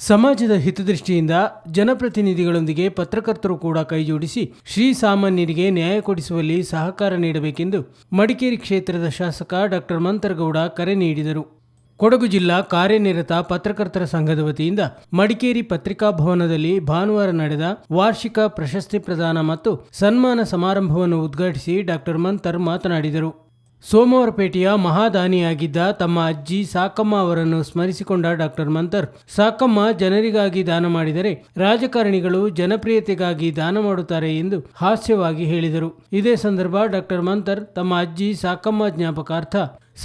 ಸಮಾಜದ ಹಿತದೃಷ್ಟಿಯಿಂದ ಜನಪ್ರತಿನಿಧಿಗಳೊಂದಿಗೆ ಪತ್ರಕರ್ತರು ಕೂಡ ಕೈಜೋಡಿಸಿ ಶ್ರೀಸಾಮಾನ್ಯರಿಗೆ ನ್ಯಾಯ ಕೊಡಿಸುವಲ್ಲಿ ಸಹಕಾರ ನೀಡಬೇಕೆಂದು ಮಡಿಕೇರಿ ಕ್ಷೇತ್ರದ ಶಾಸಕ ಡಾಕ್ಟರ್ ಮಂತರಗೌಡ ಕರೆ ನೀಡಿದರು. ಕೊಡಗು ಜಿಲ್ಲಾ ಕಾರ್ಯನಿರತ ಪತ್ರಕರ್ತರ ಸಂಘದ ವತಿಯಿಂದ ಮಡಿಕೇರಿ ಪತ್ರಿಕಾ ಭವನದಲ್ಲಿ ಭಾನುವಾರ ನಡೆದ ವಾರ್ಷಿಕ ಪ್ರಶಸ್ತಿ ಪ್ರದಾನ ಮತ್ತು ಸನ್ಮಾನ ಸಮಾರಂಭವನ್ನು ಉದ್ಘಾಟಿಸಿ ಡಾಕ್ಟರ್ ಮಂತರ್ ಮಾತನಾಡಿದರು. ಸೋಮವಾರಪೇಟೆಯ ಮಹಾದಾನಿಯಾಗಿದ್ದ ತಮ್ಮ ಅಜ್ಜಿ ಸಾಕಮ್ಮ ಅವರನ್ನು ಸ್ಮರಿಸಿಕೊಂಡ ಡಾಕ್ಟರ್ ಮಂತರ್, ಸಾಕಮ್ಮ ಜನರಿಗಾಗಿ ದಾನ ಮಾಡಿದರೆ ರಾಜಕಾರಣಿಗಳು ಜನಪ್ರಿಯತೆಗಾಗಿ ದಾನ ಮಾಡುತ್ತಾರೆ ಎಂದು ಹಾಸ್ಯವಾಗಿ ಹೇಳಿದರು. ಇದೇ ಸಂದರ್ಭ ಡಾಕ್ಟರ್ ಮಂತರ್ ತಮ್ಮ ಅಜ್ಜಿ ಸಾಕಮ್ಮ ಜ್ಞಾಪಕಾರ್ಥ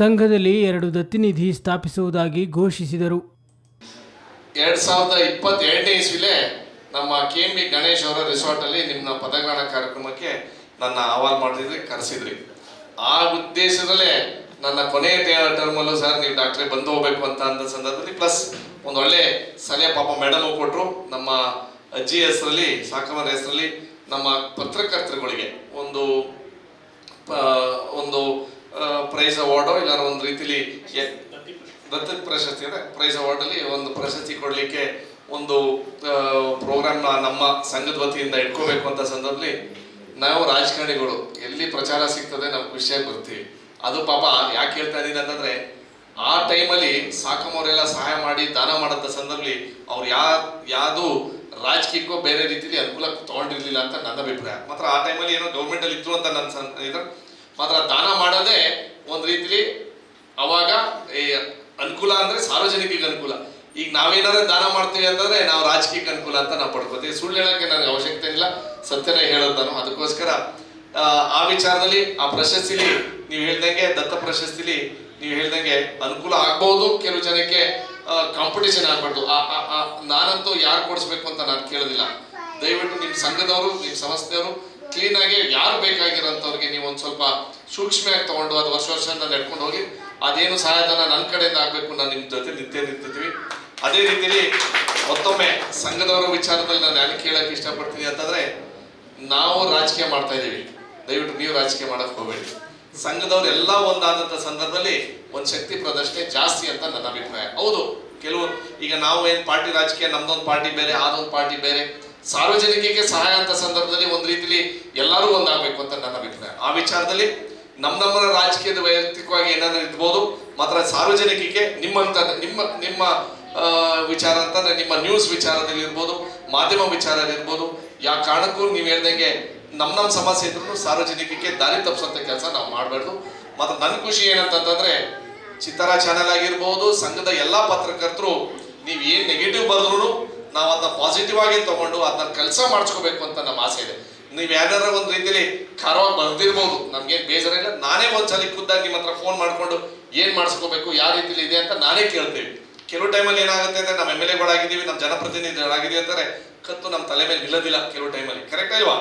ಸಂಘದಲ್ಲಿ 2 ದತ್ತಿನಿಧಿ ಸ್ಥಾಪಿಸುವುದಾಗಿ ಘೋಷಿಸಿದರು. 2022ನೇ ಇಸ್ವಿಲೇ ನಮ್ಮ KMB ಗಣೇಶ್ ಅವರ ರೆಸಾರ್ಟ್ ಅಲ್ಲಿ ನಿಮ್ಮ ಪದಗ್ರಹಣ ಕಾರ್ಯಕ್ರಮಕ್ಕೆ ನನ್ನ ಆಹ್ವಾನ ಮಾಡಿದ್ರಿ, ಕರೆಸಿದ್ರಿ. ಆ ಉದ್ದೇಶದಲ್ಲೇ ನನ್ನ ಕೊನೆಯ ಟರ್ಮಲ್ಲೂ ಸರ್ ನೀವು ಡಾಕ್ಟ್ರೇ ಬಂದು ಹೋಗ್ಬೇಕು ಅಂತ ಅಂದ ಸಂದರ್ಭದಲ್ಲಿ ಪ್ಲಸ್ ಒಂದು ಒಳ್ಳೆ ಸಲಹೆ ಪಾಪ ಮೆಡಲ್ ಕೊಟ್ಟರು. ನಮ್ಮ ಅಜ್ಜಿ ಹೆಸರಲ್ಲಿ, ಸಾಕಮ್ಮರ ಹೆಸರಲ್ಲಿ ನಮ್ಮ ಪತ್ರಕರ್ತರುಗಳಿಗೆ ಒಂದು ಪ್ರೈಸ್ ಅವಾರ್ಡು ಇಲ್ಲ ಒಂದು ರೀತಿಲಿ ದತ್ತದ ಪ್ರಶಸ್ತಿ ಇದೆ, ಪ್ರೈಸ್ ಅವಾರ್ಡಲ್ಲಿ ಒಂದು ಪ್ರಶಸ್ತಿ ಕೊಡಲಿಕ್ಕೆ ಒಂದು ಪ್ರೋಗ್ರಾಮ್ನ ನಮ್ಮ ಸಂಘದ ವತಿಯಿಂದ ಇಟ್ಕೋಬೇಕು ಅಂತ ಸಂದರ್ಭದಲ್ಲಿ ನಾವು ರಾಜಕಾರಣಿಗಳು ಎಲ್ಲಿ ಪ್ರಚಾರ ಸಿಗ್ತದೆ ನಾವು ಖುಷಿಯಾಗಿ ಬರ್ತೀವಿ. ಅದು ಪಾಪ ಯಾಕೆ ಹೇಳ್ತಾ ಇದ್ದೀನಿ ಅಂತಂದ್ರೆ, ಆ ಟೈಮಲ್ಲಿ ಸಾಕಮ್ಮವರೆಲ್ಲ ಸಹಾಯ ಮಾಡಿ ದಾನ ಮಾಡೋಂಥ ಸಂದರ್ಭದಲ್ಲಿ ಅವ್ರು ಯಾವುದು ರಾಜಕೀಯಕ್ಕೋ ಬೇರೆ ರೀತಿಯಲ್ಲಿ ಅನುಕೂಲ ತಗೊಂಡಿರ್ಲಿಲ್ಲ ಅಂತ ನನ್ನ ಅಭಿಪ್ರಾಯ. ಮಾತ್ರ ಆ ಟೈಮಲ್ಲಿ ಏನೋ ಗೌರ್ಮೆಂಟಲ್ಲಿ ಇದ್ರು ಅಂತ ನನ್ನ ಇದ್ರ ಮಾತ್ರ ದಾನ ಮಾಡೋದೇ ಒಂದು ರೀತಿಲಿ ಅವಾಗ ಅನುಕೂಲ ಅಂದರೆ ಸಾರ್ವಜನಿಕರಿಗೆ ಅನುಕೂಲ. ಈಗ ನಾವೇನಾದ್ರೂ ದಾನ ಮಾಡ್ತೀವಿ ಅಂತಂದ್ರೆ ನಾವು ರಾಜಕೀಯಕ್ಕೆ ಅನುಕೂಲ ಅಂತ ನಾವು ಪಡ್ಕೋತೀವಿ. ಸುಳ್ಳು ಹೇಳೋಕ್ಕೆ ನನಗೆ ಅವಶ್ಯಕತೆ ಇಲ್ಲ, ಸತ್ಯನೇ ಹೇಳೋದು ನಾನು. ಅದಕ್ಕೋಸ್ಕರ ಆ ವಿಚಾರದಲ್ಲಿ ಆ ಪ್ರಶಸ್ತಿಲಿ ನೀವು ಹೇಳ್ದಂಗೆ ದತ್ತ ಪ್ರಶಸ್ತಿಲಿ ನೀವು ಹೇಳ್ದಂಗೆ ಅನುಕೂಲ ಆಗ್ಬಹುದು, ಕೆಲವು ಜನಕ್ಕೆ ಕಾಂಪಿಟೇಷನ್ ಆಗ್ಬಾರ್ದು. ನಾನಂತೂ ಯಾರು ಕೊಡಿಸ್ಬೇಕು ಅಂತ ನಾನು ಕೇಳೋದಿಲ್ಲ. ದಯವಿಟ್ಟು ನಿಮ್ಮ ಸಂಘದವರು, ನಿಮ್ಮ ಸಂಸ್ಥೆಯವರು ಕ್ಲೀನಾಗಿ ಯಾರು ಬೇಕಾಗಿರೋಂಥವ್ರಿಗೆ ನೀವು ಒಂದು ಸ್ವಲ್ಪ ಸೂಕ್ಷ್ಮವಾಗಿ ತಗೊಂಡು ಅದು ವರ್ಷ ನಡ್ಕೊಂಡು ಹೋಗಿ ಅದೇನು ಸಹಾಯಧನ ನನ್ನ ಕಡೆಯಿಂದ ಆಗಬೇಕು, ನಾನು ನಿಮ್ಮ ಜೊತೆ ನಿಂತಿರ್ತೀವಿ. ಅದೇ ರೀತಿಯಲ್ಲಿ ಮತ್ತೊಮ್ಮೆ ಸಂಘದವರ ವಿಚಾರದಲ್ಲಿ ನಾನು ಯಾಕೆ ಕೇಳಕ್ಕೆ ಇಷ್ಟಪಡ್ತೀನಿ ಅಂತಂದ್ರೆ, ನಾವು ರಾಜಕೀಯ ಮಾಡ್ತಾ ಇದ್ದೀವಿ, ದಯವಿಟ್ಟು ನೀವು ರಾಜಕೀಯ ಮಾಡಕ್ ಹೋಗಬೇಡಿ. ಸಂಘದವ್ರು ಎಲ್ಲ ಒಂದಾದಂಥ ಸಂದರ್ಭದಲ್ಲಿ ಒಂದು ಶಕ್ತಿ ಪ್ರದರ್ಶನೆ ಜಾಸ್ತಿ ಅಂತ ನನ್ನ ಅಭಿಪ್ರಾಯ. ಹೌದು, ಕೆಲವು ಈಗ ನಾವು ಏನು ಪಾರ್ಟಿ ರಾಜಕೀಯ, ನಮ್ದೊಂದು ಪಾರ್ಟಿ ಬೇರೆ, ಅದೊಂದು ಪಾರ್ಟಿ ಬೇರೆ. ಸಾರ್ವಜನಿಕರಿಗೆ ಸಹಾಯ ಅಂತ ಸಂದರ್ಭದಲ್ಲಿ ಒಂದು ರೀತಿಲಿ ಎಲ್ಲರೂ ಒಂದಾಗಬೇಕು ಅಂತ ನನ್ನ ಅಭಿಪ್ರಾಯ. ಆ ವಿಚಾರದಲ್ಲಿ ನಮ್ಮ ರಾಜಕೀಯದ ವೈಯಕ್ತಿಕವಾಗಿ ಏನಾದರೂ ಇರ್ಬೋದು, ಮಾತ್ರ ಸಾರ್ವಜನಿಕರಿಗೆ ನಿಮ್ಮ ವಿಚಾರ ಅಂತಂದ್ರೆ ನಿಮ್ಮ ನ್ಯೂಸ್ ವಿಚಾರದಲ್ಲಿ ಇರ್ಬೋದು, ಮಾಧ್ಯಮ ವಿಚಾರದಲ್ಲಿ ಇರ್ಬೋದು, ಯಾವ ಕಾರಣಕ್ಕೂ ನೀವು ಹೇಳ್ದಂಗೆ ನಮ್ಮ ಸಮಸ್ಯೆ ಇದ್ರೂ ಸಾರ್ವಜನಿಕರಿಗೆ ದಾರಿ ತಪ್ಪಿಸೋಂಥ ಕೆಲಸ ನಾವು ಮಾಡಬಾರ್ದು. ಮತ್ತು ನನ್ನ ಖುಷಿ ಏನಂತಂದ್ರೆ, ಚಿತ್ತಾರ ಚಾನೆಲ್ ಆಗಿರ್ಬೋದು, ಸಂಘದ ಎಲ್ಲ ಪತ್ರಕರ್ತರು ನೀವು ಏನು ನೆಗೆಟಿವ್ ಬರೆದ್ರು ನಾವು ಅದನ್ನ ಪಾಸಿಟಿವ್ ಆಗಿ ತಗೊಂಡು ಅದನ್ನ ಕೆಲಸ ಮಾಡಿಸ್ಕೋಬೇಕು ಅಂತ ನಮ್ಮ ಆಸೆ ಇದೆ. ನೀವು ಯಾವ್ದಾರ ಒಂದು ರೀತಿಯಲ್ಲಿ ಖಾರವಾಗಿ ಬರ್ದಿರ್ಬೋದು, ನಮ್ಗೇನು ಬೇಜಾರಿಲ್ಲ. ನಾನೇ ಒಂದ್ಸಲ ಖುದ್ದಾಗಿ ನಿಮ್ಮ ಹತ್ರ ಫೋನ್ ಮಾಡ್ಕೊಂಡು ಏನು ಮಾಡಿಸ್ಕೋಬೇಕು, ಯಾವ ರೀತಿಲಿ ಇದೆ ಅಂತ ನಾನೇ ಕೇಳ್ತೀವಿ. ಕೆಲವು ಟೈಮಲ್ಲಿ ಏನಾಗುತ್ತೆ ಅಂದ್ರೆ, ನಮ್ಮ MLA ಗಳಾಗಿದ್ದೀವಿ, ನಮ್ಮ ಜನಪ್ರತಿನಿಧಿಗಳಾಗಿದ್ದೀವಿ ಅಂತಾರೆ, ಕತ್ತು ನಮ್ಮ ತಲೆ ಮೇಲೆ ನಿಲ್ಲೋದಿಲ್ಲ ಕೆಲವು ಟೈಮಲ್ಲಿ. ಕರೆಕ್ಟ್ ಅಲ್ವಾ?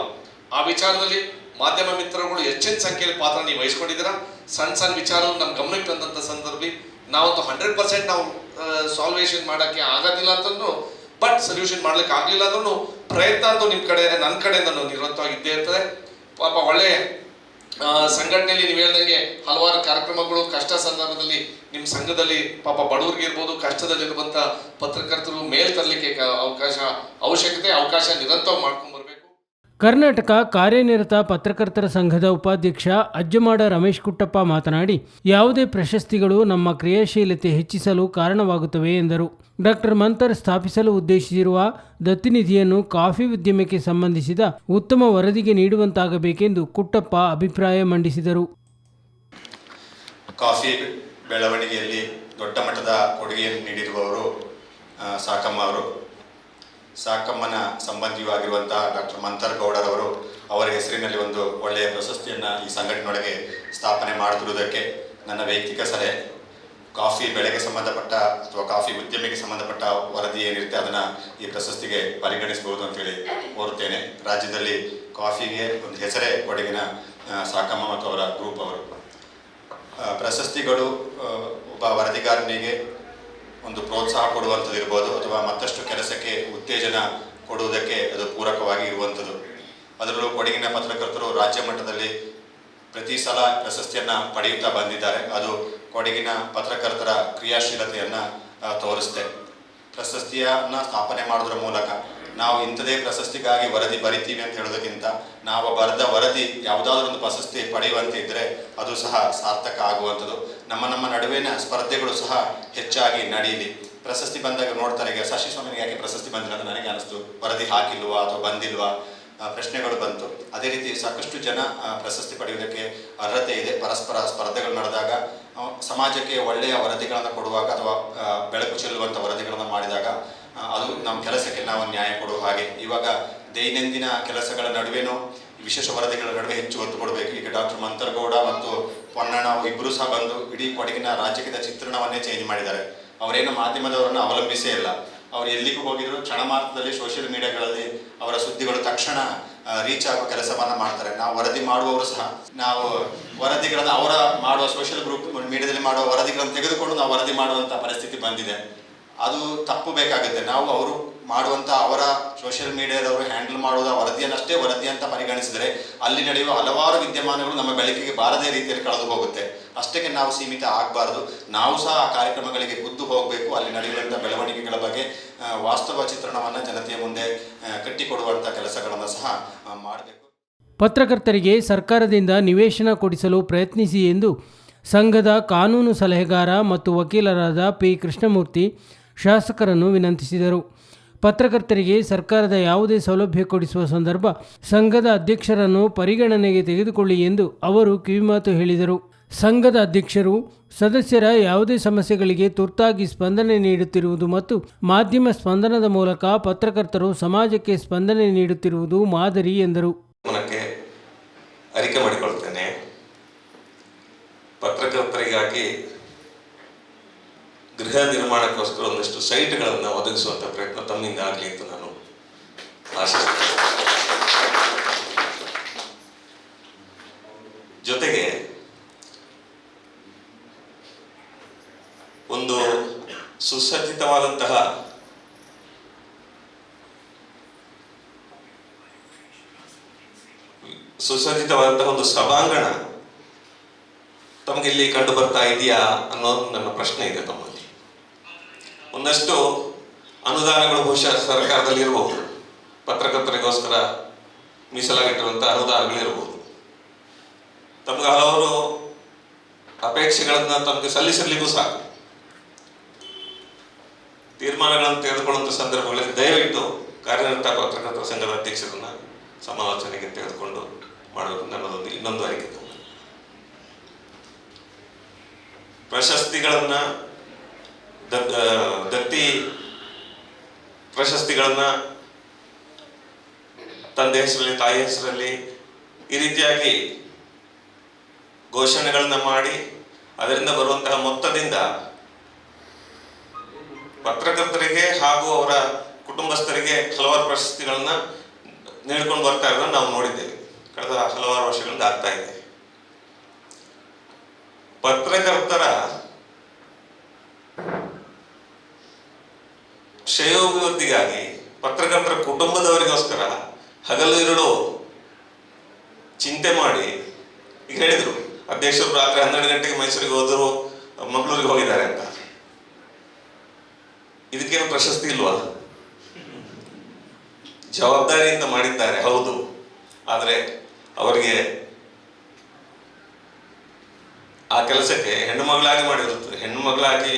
ಆ ವಿಚಾರದಲ್ಲಿ ಮಾಧ್ಯಮ ಮಿತ್ರರುಗಳು ಹೆಚ್ಚಿನ ಸಂಖ್ಯೆಯಲ್ಲಿ ಪಾತ್ರ ನೀವು ವಹಿಸ್ಕೊಂಡಿದ್ದೀರಾ. ಸಣ್ಣ ವಿಚಾರ ನಮ್ಮ ಗಮನಕ್ಕೆ ತಂದಂಥ ಸಂದರ್ಭದಲ್ಲಿ ನಾವಂತೂ 100% ನಾವು ಸಾಲ್ವೇಷನ್ ಮಾಡೋಕ್ಕೆ ಆಗೋದಿಲ್ಲ ಅಂತಂದು, ಬಟ್ ಸೊಲ್ಯೂಷನ್ ಮಾಡ್ಲಿಕ್ಕೆ ಆಗ್ಲಿಲ್ಲ ಅಂದ್ರೂ ಪ್ರಯತ್ನ ಅಂತೂ ನಿಮ್ಮ ಕಡೆ, ನನ್ನ ಕಡೆಯಿಂದ ನಿರಂತರವಾಗಿ ಇದ್ದೇ ಇರ್ತದೆ. ಪಾಪ ಒಳ್ಳೆ ಸಂಘಟನೆಯಲ್ಲಿ ನೀವು ಹೇಳ್ದಂಗೆ ಹಲವಾರು ಕಾರ್ಯಕ್ರಮಗಳು ಕಷ್ಟ ಸಂದರ್ಭದಲ್ಲಿ ನಿಮ್ಮ ಸಂಘದಲ್ಲಿ ಪಾಪ ಬಡವರಿಗಿರ್ಬೋದು, ಕಷ್ಟದಲ್ಲಿರುವಂಥ ಪತ್ರಕರ್ತರು ಮೇಲ್ ತರಲಿಕ್ಕೆ ಅವಕಾಶ ನಿರಂತರವಾಗಿ ಮಾಡ್ಕೊಂಡು ಬರಬೇಕು. ಕರ್ನಾಟಕ ಕಾರ್ಯನಿರತ ಪತ್ರಕರ್ತರ ಸಂಘದ ಉಪಾಧ್ಯಕ್ಷ ಅಜ್ಜಮಾಡ ರಮೇಶ್ ಕುಟ್ಟಪ್ಪ ಮಾತನಾಡಿ, ಯಾವುದೇ ಪ್ರಶಸ್ತಿಗಳು ನಮ್ಮ ಕ್ರಿಯಾಶೀಲತೆ ಹೆಚ್ಚಿಸಲು ಕಾರಣವಾಗುತ್ತವೆ ಎಂದರು. ಡಾಕ್ಟರ್ ಮಂತರ್ ಸ್ಥಾಪಿಸಲು ಉದ್ದೇಶಿಸಿರುವ ದತ್ತಿನಿಧಿಯನ್ನು ಕಾಫಿ ಉದ್ಯಮಕ್ಕೆ ಸಂಬಂಧಿಸಿದ ಉತ್ತಮ ವರದಿಗೆ ನೀಡುವಂತಾಗಬೇಕೆಂದು ಕುಟ್ಟಪ್ಪ ಅಭಿಪ್ರಾಯ ಮಂಡಿಸಿದರು. ಕಾಫಿ ಬೆಳವಣಿಗೆಯಲ್ಲಿ ದೊಡ್ಡ ಮಟ್ಟದ ಕೊಡುಗೆಯನ್ನು ನೀಡಿರುವವರು ಸಾಕಮ್ಮ ಅವರು. ಸಾಕಮ್ಮನ ಸಂಬಂಧಿಯೂ ಆಗಿರುವಂತಹ ಡಾಕ್ಟರ್ ಮಂತರ್ ಗೌಡರವರು ಅವರ ಹೆಸರಿನಲ್ಲಿ ಒಂದು ಒಳ್ಳೆಯ ಪ್ರಶಸ್ತಿಯನ್ನು ಈ ಸಂಘಟನೆಯೊಳಗೆ ಸ್ಥಾಪನೆ ಮಾಡುತ್ತಿರುವುದಕ್ಕೆ ನನ್ನ ವೈಯಕ್ತಿಕ ಸಲಹೆ, ಕಾಫಿ ಬೆಳೆಗೆ ಸಂಬಂಧಪಟ್ಟ ಅಥವಾ ಕಾಫಿ ಉದ್ಯಮಿಗೆ ಸಂಬಂಧಪಟ್ಟ ವರದಿ ಏನಿರುತ್ತೆ ಅದನ್ನು ಈ ಪ್ರಶಸ್ತಿಗೆ ಪರಿಗಣಿಸಬಹುದು ಅಂತೇಳಿ ಕೋರುತ್ತೇನೆ. ರಾಜ್ಯದಲ್ಲಿ ಕಾಫಿಗೆ ಒಂದು ಹೆಸರೇ ಕೊಡಗಿನ ಸಾಕಮ್ಮ ಮತ್ತು ಅವರ ಗ್ರೂಪ್ ಅವರು. ಪ್ರಶಸ್ತಿಗಳು ಒಬ್ಬ ವರದಿಗಾರನಿಗೆ ಒಂದು ಪ್ರೋತ್ಸಾಹ ಕೊಡುವಂಥದ್ದು ಇರ್ಬೋದು, ಅಥವಾ ಮತ್ತಷ್ಟು ಕೆಲಸಕ್ಕೆ ಉತ್ತೇಜನ ಕೊಡುವುದಕ್ಕೆ ಅದು ಪೂರಕವಾಗಿ ಇರುವಂಥದ್ದು. ಅದರಲ್ಲೂ ಕೊಡಗಿನ ಪತ್ರಕರ್ತರು ರಾಜ್ಯ ಮಟ್ಟದಲ್ಲಿ ಪ್ರತಿ ಸಲ ಪ್ರಶಸ್ತಿಯನ್ನು ಪಡೆಯುತ್ತಾ ಬಂದಿದ್ದಾರೆ. ಅದು ಕೊಡಗಿನ ಪತ್ರಕರ್ತರ ಕ್ರಿಯಾಶೀಲತೆಯನ್ನು ತೋರಿಸುತ್ತೆ. ಪ್ರಶಸ್ತಿಯನ್ನು ಸ್ಥಾಪನೆ ಮಾಡೋದ್ರ ಮೂಲಕ ನಾವು ಇಂಥದೇ ಪ್ರಶಸ್ತಿಗಾಗಿ ವರದಿ ಬರಿತೀವಿ ಅಂತ ಹೇಳೋದಕ್ಕಿಂತ ನಾವು ಬರೆದ ವರದಿ ಯಾವುದಾದ್ರೂ ಒಂದು ಪ್ರಶಸ್ತಿ ಪಡೆಯುವಂತೆ ಇದ್ದರೆ ಅದು ಸಹ ಸಾರ್ಥಕ ಆಗುವಂಥದ್ದು. ನಮ್ಮ ನಡುವಿನ ಸ್ಪರ್ಧೆಗಳು ಸಹ ಹೆಚ್ಚಾಗಿ ನಡೆಯಲಿ. ಪ್ರಶಸ್ತಿ ಬಂದಾಗ ನೋಡ್ತಾರೆ, ಈಗ ಶಶಿ ಸ್ವಾಮಿಗೆ ಯಾಕೆ ಪ್ರಶಸ್ತಿ ಬಂದಿಲ್ಲ ಅಂತ ನನಗೆ ಅನಿಸ್ತು, ವರದಿ ಹಾಕಿಲ್ವಾ ಅಥವಾ ಬಂದಿಲ್ವಾ ಪ್ರಶ್ನೆಗಳು ಬಂತು. ಅದೇ ರೀತಿ ಸಾಕಷ್ಟು ಜನ ಪ್ರಶಸ್ತಿ ಪಡೆಯುವುದಕ್ಕೆ ಅರ್ಹತೆ ಇದೆ. ಪರಸ್ಪರ ಸ್ಪರ್ಧೆಗಳು ನಡೆದಾಗ ಸಮಾಜಕ್ಕೆ ಒಳ್ಳೆಯ ವರದಿಗಳನ್ನು ಕೊಡುವಾಗ ಅಥವಾ ಬೆಳಕು ಚೆಲ್ಲುವಂಥ ವರದಿಗಳನ್ನು ಮಾಡಿದಾಗ ಅದು ನಮ್ಮ ಕೆಲಸಕ್ಕೆ ನಾವು ನ್ಯಾಯ ಕೊಡುವ ಹಾಗೆ. ಇವಾಗ ದೈನಂದಿನ ಕೆಲಸಗಳ ನಡುವೆನೂ ವಿಶೇಷ ವರದಿಗಳ ನಡುವೆ ಹೆಚ್ಚು ಒತ್ತು ಕೊಡಬೇಕು. ಈಗ ಡಾಕ್ಟರ್ ಮಂತರಗೌಡ ಮತ್ತು ಪೊನ್ನಣ್ಣ ಇಬ್ಬರು ಸಹ ಬಂದು ಇಡೀ ಕೊಡಗಿನ ರಾಜಕೀಯದ ಚಿತ್ರಣವನ್ನೇ ಚೇಂಜ್ ಮಾಡಿದ್ದಾರೆ. ಅವರೇನು ಮಾಧ್ಯಮದವರನ್ನು ಅವಲಂಬಿಸೇ ಇಲ್ಲ. ಅವರು ಎಲ್ಲಿಗೂ ಹೋಗಿದ್ರು ಕ್ಷಣ ಮಾತ್ರದಲ್ಲಿ ಸೋಷಿಯಲ್ ಮೀಡಿಯಾಗಳಲ್ಲಿ ಅವರ ಸುದ್ದಿಗಳು ತಕ್ಷಣ ರೀಚ್ ಆಗೋ ಕೆಲಸವನ್ನು ಮಾಡ್ತಾರೆ. ನಾವು ವರದಿ ಮಾಡುವವರು ಸಹ ನಾವು ವರದಿಗಳನ್ನು ಅವರ ಮಾಡುವ ಸೋಷಿಯಲ್ ಗ್ರೂಪ್ ಮೀಡಿಯಾದಲ್ಲಿ ಮಾಡುವ ವರದಿಗಳನ್ನು ತೆಗೆದುಕೊಂಡು ನಾವು ವರದಿ ಮಾಡುವಂಥ ಪರಿಸ್ಥಿತಿ ಬಂದಿದೆ. ಅದು ತಪ್ಪು ಬೇಕಾಗುತ್ತೆ. ನಾವು ಅವರು ಮಾಡುವಂಥ ಅವರ ಸೋಷಿಯಲ್ ಮೀಡಿಯಾದವರು ಹ್ಯಾಂಡಲ್ ಮಾಡುವ ವರದಿಯನ್ನಷ್ಟೇ ವರದಿ ಅಂತ ಪರಿಗಣಿಸಿದರೆ ಅಲ್ಲಿ ನಡೆಯುವ ಹಲವಾರು ವಿದ್ಯಮಾನಗಳು ನಮ್ಮ ಬೆಳಕಿಗೆ ಬಾರದೇ ರೀತಿಯಲ್ಲಿ ಕಳೆದು ಹೋಗುತ್ತೆ. ಅಷ್ಟಕ್ಕೆ ನಾವು ಸೀಮಿತ ಆಗಬಾರ್ದು. ನಾವು ಸಹ ಆ ಕಾರ್ಯಕ್ರಮಗಳಿಗೆ ಖುದ್ದು ಹೋಗಬೇಕು. ಅಲ್ಲಿ ನಡೆಯುವಂಥ ಬೆಳವಣಿಗೆಗಳ ಬಗ್ಗೆ ವಾಸ್ತವ ಚಿತ್ರಣವನ್ನು ಜನತೆಯ ಮುಂದೆ ಕಟ್ಟಿಕೊಡುವಂಥ ಕೆಲಸಗಳನ್ನು ಸಹ ಮಾಡಬೇಕು. ಪತ್ರಕರ್ತರಿಗೆ ಸರ್ಕಾರದಿಂದ ನಿವೇಶನ ಕೊಡಿಸಲು ಪ್ರಯತ್ನಿಸಿ ಎಂದು ಸಂಘದ ಕಾನೂನು ಸಲಹೆಗಾರ ಮತ್ತು ವಕೀಲರಾದ ಪಿ ಕೃಷ್ಣಮೂರ್ತಿ ಶಾಸಕರನ್ನು ವಿನಂತಿಸಿದರು. ಪತ್ರಕರ್ತರಿಗೆ ಸರ್ಕಾರದ ಯಾವುದೇ ಸೌಲಭ್ಯ ಕೊಡಿಸುವ ಸಂದರ್ಭ ಸಂಘದ ಅಧ್ಯಕ್ಷರನ್ನು ಪರಿಗಣನೆಗೆ ತೆಗೆದುಕೊಳ್ಳಿ ಎಂದು ಅವರು ಕಿವಿಮಾತು ಹೇಳಿದರು. ಸಂಘದ ಅಧ್ಯಕ್ಷರು ಸದಸ್ಯರ ಯಾವುದೇ ಸಮಸ್ಯೆಗಳಿಗೆ ತುರ್ತಾಗಿ ಸ್ಪಂದನೆ ನೀಡುತ್ತಿರುವುದು ಮತ್ತು ಮಾಧ್ಯಮ ಸ್ಪಂದನದ ಮೂಲಕ ಪತ್ರಕರ್ತರು ಸಮಾಜಕ್ಕೆ ಸ್ಪಂದನೆ ನೀಡುತ್ತಿರುವುದು ಮಾದರಿ ಎಂದರು. ಅರಿಕೆ ಮಾಡಿಕೊಳ್ತೇನೆ. ಪತ್ರಕರ್ತರಿಗಾಗಿ ಗೃಹ ನಿರ್ಮಾಣಕ್ಕೋಸ್ಕರ ಒಂದಷ್ಟು ಸೈಟ್ಗಳನ್ನು ಒದಗಿಸುವಂಥ ಪ್ರಯತ್ನ ತಮ್ಮಿಂದ ಆಗಲಿ ಅಂತ ನಾನು ಆಶಿಸ್ತೇನೆ. ಜೊತೆಗೆ ಒಂದು ಸುಸಜ್ಜಿತವಾದಂತಹ ಒಂದು ಸಭಾಂಗಣ ತಮಗೆ ಇಲ್ಲಿ ಕಂಡು ಬರ್ತಾ ಇದೆಯಾ ಅನ್ನೋದು ನನ್ನ ಪ್ರಶ್ನೆ ಇದೆ ತಮ್ಮಲ್ಲಿ. ಒಂದಷ್ಟು ಅನುದಾನಗಳು ಬಹುಶಃ ಸರ್ಕಾರದಲ್ಲಿ ಇರಬಹುದು, ಪತ್ರಕರ್ತರಿಗೋಸ್ಕರ ಮೀಸಲಾಗಿಟ್ಟಿರುವಂತಹ ಅನುದಾನಗಳಿರಬಹುದು. ತಮಗೆ ಹಲವಾರು ಅಪೇಕ್ಷೆಗಳನ್ನ ತಮಗೆ ಸಲ್ಲಿಸಲಿಗೂ ಸಾಕು. ತೀರ್ಮಾನಗಳನ್ನು ತೆಗೆದುಕೊಳ್ಳುವಂಥ ಸಂದರ್ಭಗಳಲ್ಲಿ ದಯವಿಟ್ಟು ಕಾರ್ಯನಿರತ ಪತ್ರಕರ್ತರ ಸಂಘದ ಅಧ್ಯಕ್ಷರನ್ನ ಸಮಾಲೋಚನೆಗೆ ತೆಗೆದುಕೊಂಡು ಮಾಡಬೇಕು ನನ್ನದೊಂದು ಇನ್ನೊಂದು ಅರಿಕೆ. ಪ್ರಶಸ್ತಿಗಳನ್ನ ದತ್ತಿ ಪ್ರಶಸ್ತಿಗಳನ್ನ ತಂದೆ ಹೆಸರಲ್ಲಿ ತಾಯಿ ಹೆಸರಲ್ಲಿ ಈ ರೀತಿಯಾಗಿ ಘೋಷಣೆಗಳನ್ನ ಮಾಡಿ ಅದರಿಂದ ಬರುವಂತಹ ಮೊತ್ತದಿಂದ ಪತ್ರಕರ್ತರಿಗೆ ಹಾಗೂ ಅವರ ಕುಟುಂಬಸ್ಥರಿಗೆ ಹಲವಾರು ಪ್ರಶಸ್ತಿಗಳನ್ನ ನೀಡ್ಕೊಂಡು ಬರ್ತಾ ಇರೋದನ್ನ ನಾವು ನೋಡಿದ್ದೇವೆ. ಕಳೆದ ಹಲವಾರು ವರ್ಷಗಳಿಂದ ಆಗ್ತಾ ಇದೆ. ಪತ್ರಕರ್ತರ ಶ್ರೇಯೋಭಿವೃದ್ಧಿಗಾಗಿ ಪತ್ರಕರ್ತರ ಕುಟುಂಬದವರಿಗೋಸ್ಕರ ಹಗಲು ಇರುಳು ಚಿಂತೆ ಮಾಡಿ, ಈಗ ಹೇಳಿದ್ರು ಅಧ್ಯಕ್ಷರು ರಾತ್ರಿ 12 ಗಂಟೆಗೆ ಮೈಸೂರಿಗೆ ಹೋದರು, ಮಂಗಳೂರಿಗೆ ಹೋಗಿದ್ದಾರೆ ಅಂತ. ಇದಕ್ಕೇನು ಪ್ರಶಸ್ತಿ ಇಲ್ವಾ? ಜವಾಬ್ದಾರಿಯಿಂದ ಮಾಡಿದ್ದಾರೆ, ಹೌದು. ಆದರೆ ಅವರಿಗೆ ಆ ಕೆಲಸಕ್ಕೆ ಹೆಣ್ಣು ಮಗಳಾಗಿ ಮಾಡಿರುತ್ತದೆ. ಹೆಣ್ಣು ಮಗಳಾಗಿ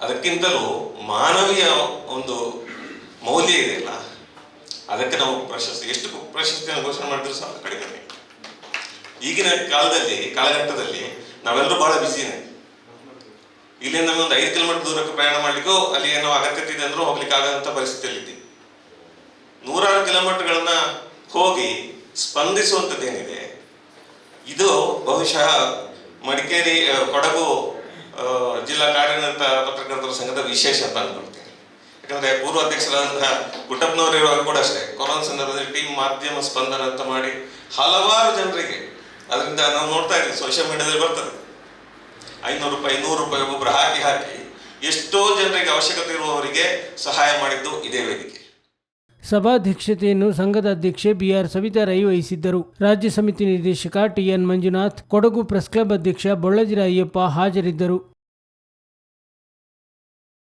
ಅದಕ್ಕಿಂತಲೂ ಮಾನವೀಯ ಒಂದು ಮೌಲ್ಯ ಇದೆಯಲ್ಲ, ಅದಕ್ಕೆ ನಾವು ಎಷ್ಟು ಪ್ರಶಸ್ತಿಯನ್ನು ಘೋಷಣೆ ಮಾಡಿದ್ರು ಸಾಕು, ಕಡಿಮೆ. ಈಗಿನ ಕಾಲಘಟ್ಟದಲ್ಲಿ ನಾವೆಲ್ಲರೂ ಬಹಳ ಬಿಸಿನೇ. ಇಲ್ಲಿಂದ ಒಂದು 5 ಕಿಲೋಮೀಟರ್ ದೂರಕ್ಕೆ ಪ್ರಯಾಣ ಮಾಡ್ಲಿಕ್ಕೂ ಅಲ್ಲಿ ಏನೋ ಅಗತ್ಯತೆ ಇದೆ ಅಂದ್ರೂ ಹೋಗ್ಲಿಕ್ಕೆ ಆಗಂತ ಪರಿಸ್ಥಿತಿಯಲ್ಲಿದ್ದೀವಿ. 100 ಕಿಲೋಮೀಟರ್ಗಳನ್ನ ಹೋಗಿ ಸ್ಪಂದಿಸುವಂಥದ್ದೇನಿದೆ, ಇದು ಬಹುಶಃ ಮಡಿಕೇರಿ ಕೊಡಗು ಜಿಲ್ಲಾ ಕಾರ್ಯನಿರತ ಪತ್ರಕರ್ತರ ಸಂಘದ ವಿಶೇಷ ಅಂತ ಅನ್ಕೊಳ್ತೀನಿ. ಯಾಕಂದ್ರೆ ಪೂರ್ವ ಅಧ್ಯಕ್ಷರಾದಂತಹ ಕುಟಪ್ಪನವರು ಇರುವಾಗ ಕೂಡ ಅಷ್ಟೇ, ಕೊರೋನಾ ಸಂದರ್ಭದಲ್ಲಿ ಟೀಮ್ ಮಾಧ್ಯಮ ಸ್ಪಂದನ ಅಂತ ಮಾಡಿ ಹಲವಾರು ಜನರಿಗೆ, ಅದರಿಂದ ನಾವು ನೋಡ್ತಾ ಇದ್ದೀವಿ ಸೋಷಿಯಲ್ ಮೀಡಿಯಾದಲ್ಲಿ ಬರ್ತದೆ, 500 ರೂಪಾಯಿ 100 ರೂಪಾಯಿ ಒಬ್ಬೊಬ್ಬರು ಹಾಕಿ ಎಷ್ಟೋ ಜನರಿಗೆ ಅವಶ್ಯಕತೆ ಇರುವವರಿಗೆ ಸಹಾಯ ಮಾಡಿದ್ದು ಇದೇ ವೇದಿಕೆ. ಸಭಾಧ್ಯಕ್ಷತೆಯನ್ನು ಸಂಘದ ಅಧ್ಯಕ್ಷೆ ಬಿಆರ್ ಸವಿತಾ ರೈ ವಹಿಸಿದ್ದರು. ರಾಜ್ಯ ಸಮಿತಿ ನಿರ್ದೇಶಕ TN Manjunath, Kodagu press club ಅಧ್ಯಕ್ಷ ಬೊಳ್ಳಜಿರ ಅಯ್ಯಪ್ಪ ಹಾಜರಿದ್ದರು.